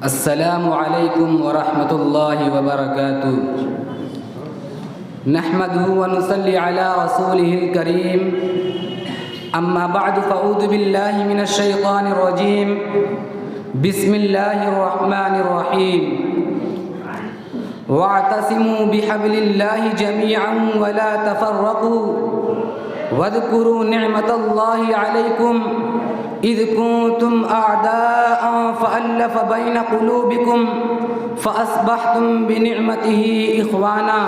السلام علیکم ورحمۃ اللہ وبرکاتہ نحمده ونصلی علی رسوله الکریم اما بعد فاعوذ باللہ من الشیطان الرجیم بسم اللہ الرحمن الرحیم واعتصموا بحبل اللہ جميعا ولا تفرقوا واذکروا نعمت اللہ علیکم اذ کنتم اعداء فألف بین قلوبکم فاصبحتم بنعمته اخوانا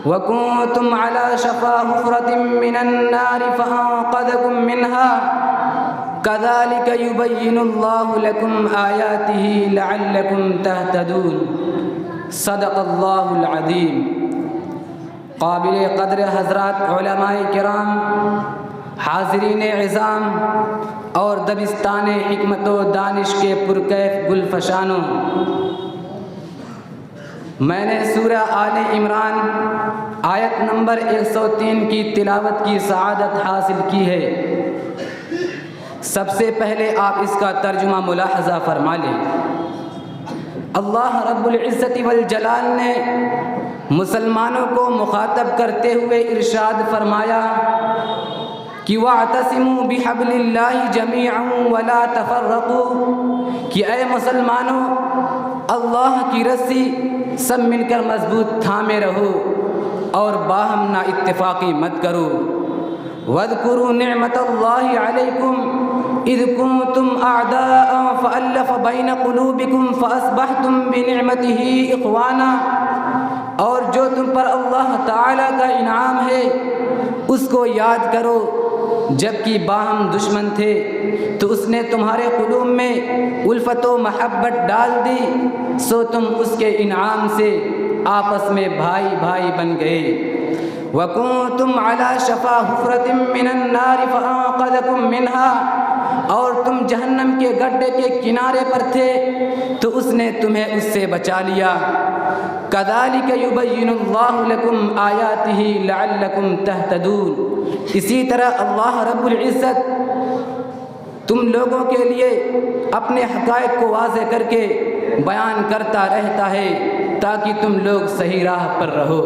وکنتم على شفا حفرة من النار فانقذکم منها كذلك يبين الله لكم آياته لعلكم تهتدون صدق اللہ العظیم۔ قابل قدر حضرات علماء کرام، حاضرین عظام اور دبستان حکمت و دانش کے پرکیف گلفشانوں، میں نے سورہ آل عمران آیت نمبر 103 کی تلاوت کی سعادت حاصل کی ہے۔ سب سے پہلے آپ اس کا ترجمہ ملاحظہ فرما لیں۔ اللہ رب العزت والجلال نے مسلمانوں کو مخاطب کرتے ہوئے ارشاد فرمایا کہ وَاعْتَصِمُوا بِحَبْلِ اللَّهِ جَمِيعًا وَلَا تَفَرَّقُوا، کہ اے مسلمانوں اللہ کی رسی سب مل کر مضبوط تھامے رہو اور باہم نا اتفاقی مت کرو۔ وَاذْكُرُوا نِعْمَةَ اللَّهِ عَلَيْكُمْ اِذْ كُنْتُمْ أَعْدَاءً فَأَلَّفَ بَيْنَ قُلُوبِكُمْ فَأَصْبَحْتُمْ بِنِعْمَتِهِ إِخْوَانًا، اور جو تم پر اللہ تعالیٰ کا انعام ہے اس کو یاد کرو، جبکہ باہم دشمن تھے تو اس نے تمہارے قلوب میں الفت و محبت ڈال دی، سو تم اس کے انعام سے آپس میں بھائی بھائی بن گئے۔ وَكُنْتُمْ عَلَى شَفَا حُفْرَةٍ مِّنَ النَّارِ فَأَنقَذَكُم مِّنْهَا، اور تم جہنم کے گڈھے کے کنارے پر تھے تو اس نے تمہیں اس سے بچا لیا۔ كَذَلِكَ يُبَيِّنُ اللَّهُ لَكُمْ آيَاتِهِ لَعَلَّكُمْ تَهْتَدُونَ، اسی طرح اللہ رب العزت تم لوگوں کے لیے اپنے حقائق کو واضح کر کے بیان کرتا رہتا ہے تاکہ تم لوگ صحیح راہ پر رہو۔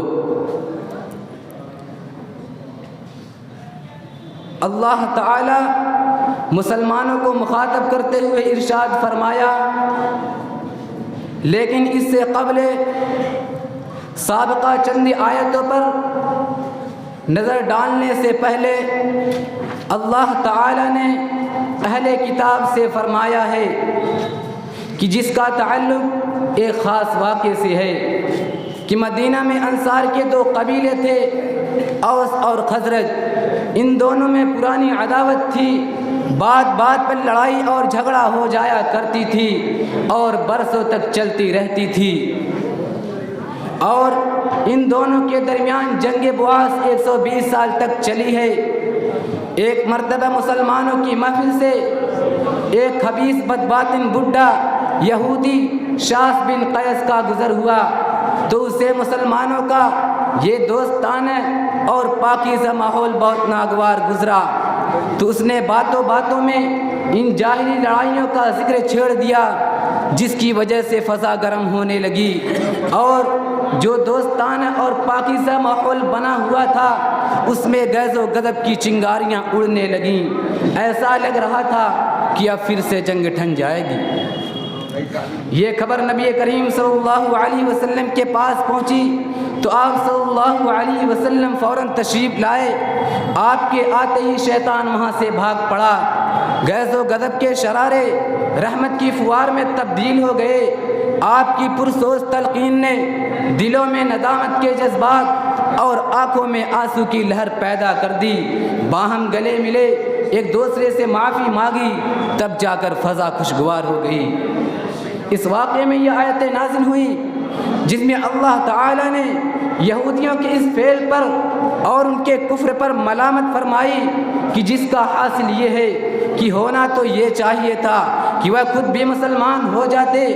اللہ تعالی مسلمانوں کو مخاطب کرتے ہوئے ارشاد فرمایا، لیکن اس سے قبل سابقہ چند آیتوں پر نظر ڈالنے سے پہلے اللہ تعالی نے اہل کتاب سے فرمایا ہے کہ جس کا تعلق ایک خاص واقعے سے ہے کہ مدینہ میں انصار کے دو قبیلے تھے، اوس اور خزرج، ان دونوں میں پرانی عداوت تھی، بات بات پر لڑائی اور جھگڑا ہو جایا کرتی تھی اور برسوں تک چلتی رہتی تھی، اور ان دونوں کے درمیان جنگ بواس 120 سال تک چلی ہے۔ ایک مرتبہ مسلمانوں کی محفل سے ایک خبیث بدباطن بڈھا یہودی شاس بن قیس کا گزر ہوا تو اسے مسلمانوں کا یہ دوستانہ اور پاکیزہ ماحول بہت ناگوار گزرا، تو اس نے باتوں باتوں میں ان جاہلی لڑائیوں کا ذکر چھیڑ دیا، جس کی وجہ سے فضا گرم ہونے لگی اور جو دوستانہ اور پاکیزہ ماحول بنا ہوا تھا اس میں غیظ و غضب کی چنگاریاں اڑنے لگیں۔ ایسا لگ رہا تھا کہ اب پھر سے جنگ ٹھن جائے گی۔ یہ خبر نبی کریم صلی اللہ علیہ وسلم کے پاس پہنچی تو آپ صلی اللہ علیہ وسلم فوراً تشریف لائے۔ آپ کے آتے ہی شیطان وہاں سے بھاگ پڑا، غیظ و غضب کے شرارے رحمت کی فوار میں تبدیل ہو گئے۔ آپ کی پرسوز تلقین نے دلوں میں ندامت کے جذبات اور آنکھوں میں آنسو کی لہر پیدا کر دی۔ باہم گلے ملے، ایک دوسرے سے معافی مانگی، تب جا کر فضا خوشگوار ہو گئی۔ اس واقعے میں یہ آیت نازل ہوئی جس میں اللہ تعالی نے یہودیوں کے اس فعل پر اور ان کے کفر پر ملامت فرمائی کہ جس کا حاصل یہ ہے کہ ہونا تو یہ چاہیے تھا کہ وہ خود بھی مسلمان ہو جاتے،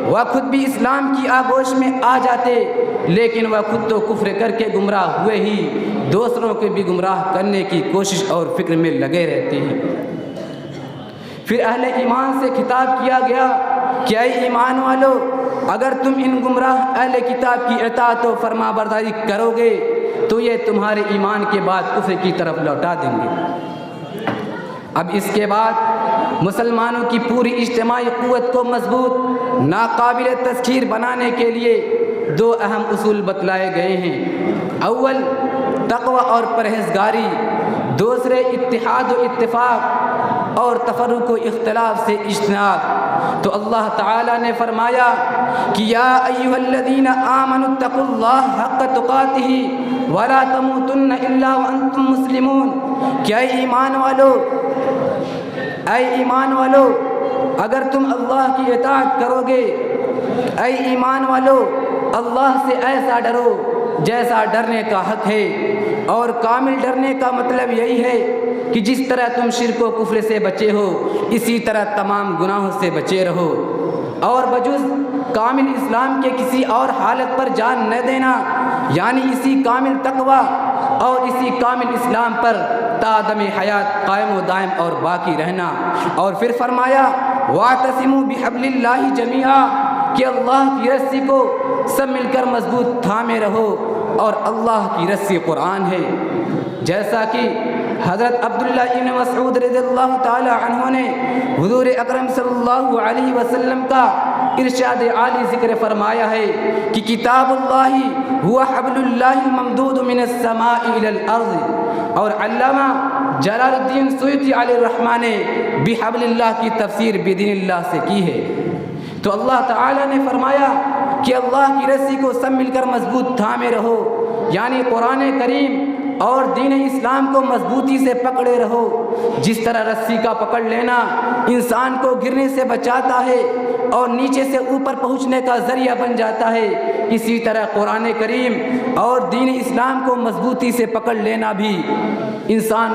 وہ خود بھی اسلام کی آغوش میں آ جاتے، لیکن وہ خود تو کفر کر کے گمراہ ہوئے ہی دوسروں کو بھی گمراہ کرنے کی کوشش اور فکر میں لگے رہتے ہیں۔ پھر اہل ایمان سے خطاب کیا گیا کہ اے ایمان والو اگر تم ان گمراہ اہل کتاب کی اطاعت و فرما برداری کرو گے تو یہ تمہارے ایمان کے بعد کفر کی طرف لوٹا دیں گے۔ اب اس کے بعد مسلمانوں کی پوری اجتماعی قوت کو مضبوط ناقابل تسخیر بنانے کے لیے دو اہم اصول بتلائے گئے ہیں۔ اول تقوی اور پرہیزگاری، دوسرے اتحاد و اتفاق اور تفرق و اختلاف سے اجتناب۔ تو اللہ تعالیٰ نے فرمایا کہ یا ایھا الذین آمنوا اتقوا اللہ حق تقاتہ ولا تموتن الا وانتم مسلمون، کہ اے ایمان والو اگر تم اللہ کی اطاعت کرو گے، اے ایمان والو اللہ سے ایسا ڈرو جیسا ڈرنے کا حق ہے، اور کامل ڈرنے کا مطلب یہی ہے کہ جس طرح تم شرک و کفر سے بچے ہو اسی طرح تمام گناہوں سے بچے رہو، اور بجز کامل اسلام کے کسی اور حالت پر جان نہ دینا، یعنی اسی کامل تقوی اور اسی کامل اسلام پر تا دم حیات قائم و دائم اور باقی رہنا۔ اور پھر فرمایا واعتصموا بحبل اللہ جمیعا، کہ اللہ کی رسی کو سب مل کر مضبوط تھامے رہو، اور اللہ کی رسی قرآن ہے۔ جیسا کہ حضرت عبداللہ ابن مسعود رضی اللہ تعالی عنہ نے حضور اکرم صلی اللہ علیہ وسلم کا ارشاد عالی ذکر فرمایا ہے کہ کتاب اللہ ہوا حبل اللہ الممدود من السماء الى الارض، اور علامہ جلال الدین سیوطی علیہ الرحمہ نے بحبل اللہ کی تفسیر بدین اللہ سے کی ہے۔ تو اللہ تعالیٰ نے فرمایا کہ اللہ کی رسی کو سب مل کر مضبوط تھامے رہو، یعنی قرآن کریم اور دین اسلام کو مضبوطی سے پکڑے رہو۔ جس طرح رسی کا پکڑ لینا انسان کو گرنے سے بچاتا ہے اور نیچے سے اوپر پہنچنے کا ذریعہ بن جاتا ہے، اسی طرح قرآن کریم اور دین اسلام کو مضبوطی سے پکڑ لینا بھی انسان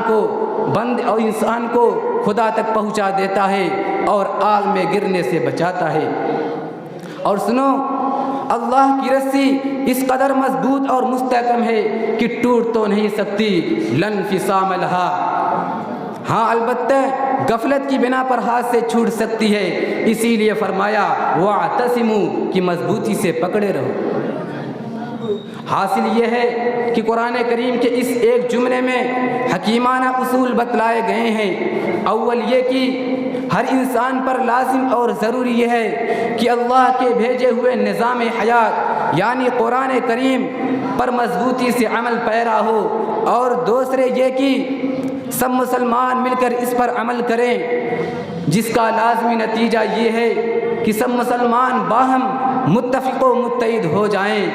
کو خدا تک پہنچا دیتا ہے اور آگ میں گرنے سے بچاتا ہے۔ اور سنو، اللہ کی رسی اس قدر مضبوط اور مستحکم ہے کہ ٹوٹ تو نہیں سکتی، لن انفصام لہا، ہاں البتہ غفلت کی بنا پر ہاتھ سے چھوٹ سکتی ہے، اسی لیے فرمایا واعتصموا کہ مضبوطی سے پکڑے رہو۔ حاصل یہ ہے کہ قرآن کریم کے اس ایک جملے میں حکیمانہ اصول بتلائے گئے ہیں۔ اول یہ کہ ہر انسان پر لازم اور ضروری یہ ہے کہ اللہ کے بھیجے ہوئے نظام حیات یعنی قرآن کریم پر مضبوطی سے عمل پیرا ہو، اور دوسرے یہ کہ سب مسلمان مل کر اس پر عمل کریں، جس کا لازمی نتیجہ یہ ہے کہ سب مسلمان باہم متفق و متحد ہو جائیں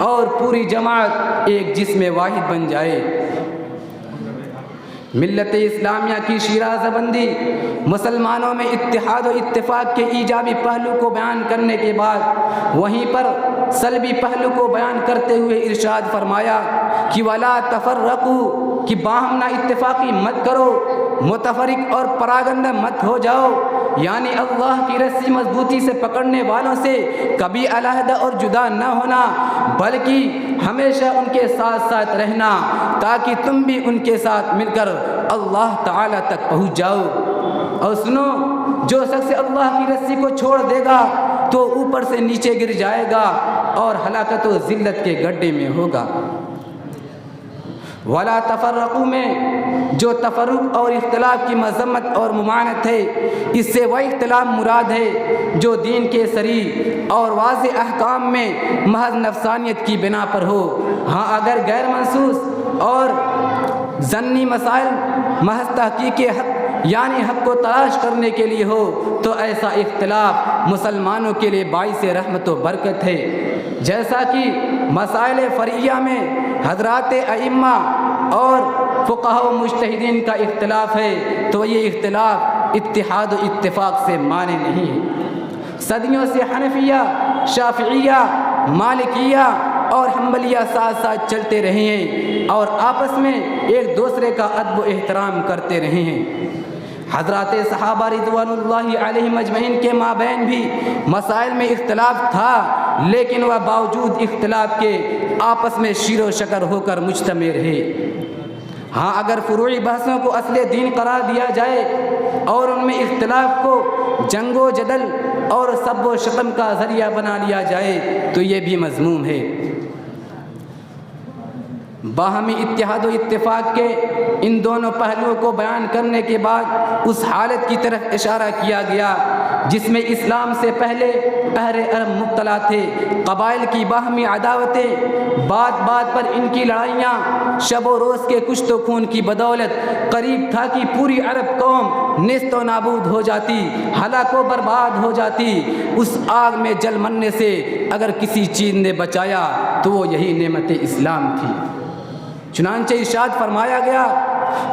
اور پوری جماعت ایک جسم واحد بن جائے۔ ملت اسلامیہ کی شیرازہ بندی مسلمانوں میں اتحاد و اتفاق کے ایجابی پہلو کو بیان کرنے کے بعد وہیں پر سلبی پہلو کو بیان کرتے ہوئے ارشاد فرمایا کہ ولا تفرقوا، کہ باہم نہ اتفاقی مت کرو، متفرق اور پراگندہ مت ہو جاؤ، یعنی اللہ کی رسی مضبوطی سے پکڑنے والوں سے کبھی علیحدہ اور جدا نہ ہونا، بلکہ ہمیشہ ان کے ساتھ ساتھ رہنا تاکہ تم بھی ان کے ساتھ مل کر اللہ تعالی تک پہنچ جاؤ۔ اور سنو، جو شخص اللہ کی رسی کو چھوڑ دے گا تو اوپر سے نیچے گر جائے گا اور ہلاکت و ذلت کے گڈھے میں ہوگا۔ ولا تفرقوا میں جو تفرق اور اختلاف کی مذمت اور ممانعت ہے، اس سے وہ اختلاف مراد ہے جو دین کے صریح اور واضح احکام میں محض نفسانیت کی بنا پر ہو۔ ہاں اگر غیر منصوص اور ظنی مسائل محض تحقیق حق یعنی حق کو تلاش کرنے کے لیے ہو تو ایسا اختلاف مسلمانوں کے لیے باعث رحمت و برکت ہے۔ جیسا کہ مسائل فرعیہ میں حضرات ائمہ اور فقہاء و مجتہدین کا اختلاف ہے تو یہ اختلاف اتحاد و اتفاق سے مانے نہیں ہے۔ صدیوں سے حنفیہ، شافعیہ، مالکیہ اور حنبلیہ ساتھ ساتھ چلتے رہے ہیں اور آپس میں ایک دوسرے کا ادب و احترام کرتے رہے ہیں۔ حضرات صحابہ رضوان اللہ علیہم اجمعین کے مابین بھی مسائل میں اختلاف تھا، لیکن وہ باوجود اختلاف کے آپس میں شیر و شکر ہو کر مجتمع رہے۔ ہاں اگر فروعی بحثوں کو اصل دین قرار دیا جائے اور ان میں اختلاف کو جنگ و جدل اور سب و شتم کا ذریعہ بنا لیا جائے تو یہ بھی مذموم ہے۔ باہمی اتحاد و اتفاق کے ان دونوں پہلوؤں کو بیان کرنے کے بعد اس حالت کی طرف اشارہ کیا گیا جس میں اسلام سے پہلے اہل عرب مبتلا تھے۔ قبائل کی باہمی عداوتیں، بات بات پر ان کی لڑائیاں، شب و روز کے کشت و خون کی بدولت قریب تھا کہ پوری عرب قوم نیست و نابود ہو جاتی، ہلاک و برباد ہو جاتی۔ اس آگ میں جل مرنے سے اگر کسی چیز نے بچایا تو وہ یہی نعمت اسلام تھی۔ چنانچہ ارشاد فرمایا گیا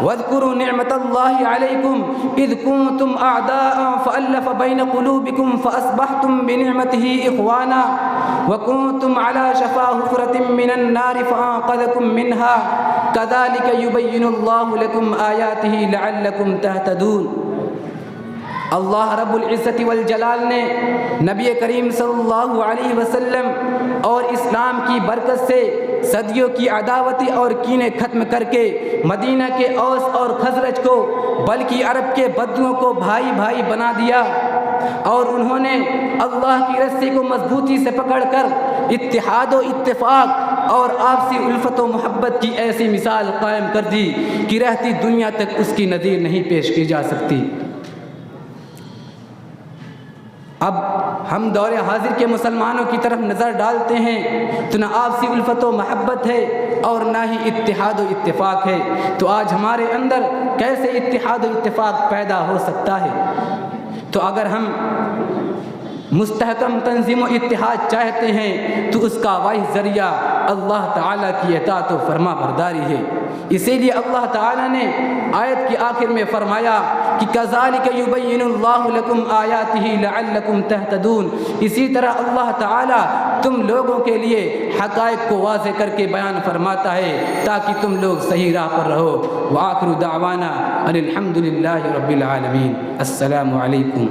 وَاذْكُرُوا نِعْمَةَ اللَّهِ عَلَيْكُمْ إِذْ كُنْتُمْ أَعْدَاءً فَأَلَّفَ بَيْنَ قُلُوبِكُمْ فَأَصْبَحْتُمْ بِنِعْمَتِهِ إِخْوَانًا وَكُنْتُمْ عَلَى شَفَا حُفْرَةٍ مِّنَ النَّارِ فَأَنقَذَكُم مِّنْهَا كَذَلِكَ يُبَيِّنُ اللَّهُ لَكُمْ آيَاتِهِ لَعَلَّكُمْ تَهْتَدُونَ۔ اللہ رب العزت والجلال نے نبی کریم صلی اللہ علیہ وسلم اور اسلام کی برکت سے صدیوں کی عداوتیں اور کینے ختم کر کے مدینہ کے اوس اور خزرج کو بلکہ عرب کے بدوؤں کو بھائی بھائی بنا دیا، اور انہوں نے اللہ کی رسی کو مضبوطی سے پکڑ کر اتحاد و اتفاق اور آپسی الفت و محبت کی ایسی مثال قائم کر دی کہ رہتی دنیا تک اس کی نظیر نہیں پیش کی جا سکتی۔ اب ہم دور حاضر کے مسلمانوں کی طرف نظر ڈالتے ہیں تو نہ آپسی الفت و محبت ہے اور نہ ہی اتحاد و اتفاق ہے، تو آج ہمارے اندر کیسے اتحاد و اتفاق پیدا ہو سکتا ہے؟ تو اگر ہم مستحکم تنظیم و اتحاد چاہتے ہیں تو اس کا واحد ذریعہ اللہ تعالیٰ کی اطاعت و فرما برداری ہے۔ اسی لیے اللہ تعالیٰ نے آیت کے آخر میں فرمایا کہ کذالک یبین اللہ لکم آیاتہ لعلکم تہتدون، اسی طرح اللہ تعالیٰ تم لوگوں کے لیے حقائق کو واضح کر کے بیان فرماتا ہے تاکہ تم لوگ صحیح راہ پر رہو۔ وآخر دعوانا ان الحمد للہ رب العالمین۔ السلام علیکم۔